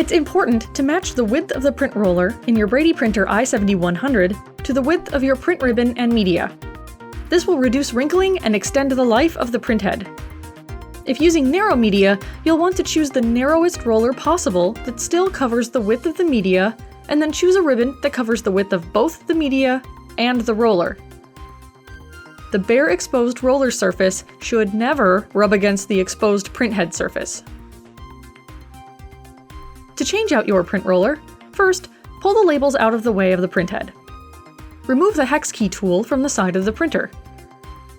It's important to match the width of the print roller in your BradyPrinter i7100 to the width of your print ribbon and media. This will reduce wrinkling and extend the life of the printhead. If using narrow media, you'll want to choose the narrowest roller possible that still covers the width of the media, and then choose a ribbon that covers the width of both the media and the roller. The bare exposed roller surface should never rub against the exposed printhead surface. To change out your print roller, first, pull the labels out of the way of the printhead. Remove the hex key tool from the side of the printer.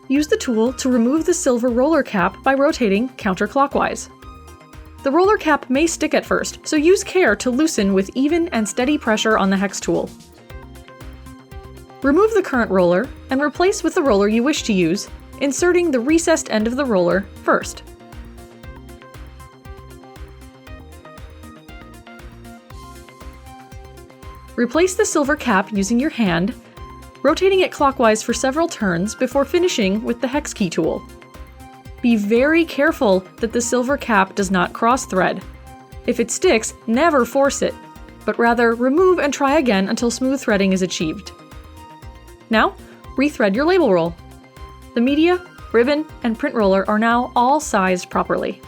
Use the tool to remove the silver roller cap by rotating counterclockwise. The roller cap may stick at first, so use care to loosen with even and steady pressure on the hex tool. Remove the current roller and replace with the roller you wish to use, inserting the recessed end of the roller first. Replace the silver cap using your hand, rotating it clockwise for several turns before finishing with the hex key tool. Be very careful that the silver cap does not cross-thread. If it sticks, never force it, but rather remove and try again until smooth threading is achieved. Now, rethread your label roll. The media, ribbon, and print roller are now all sized properly.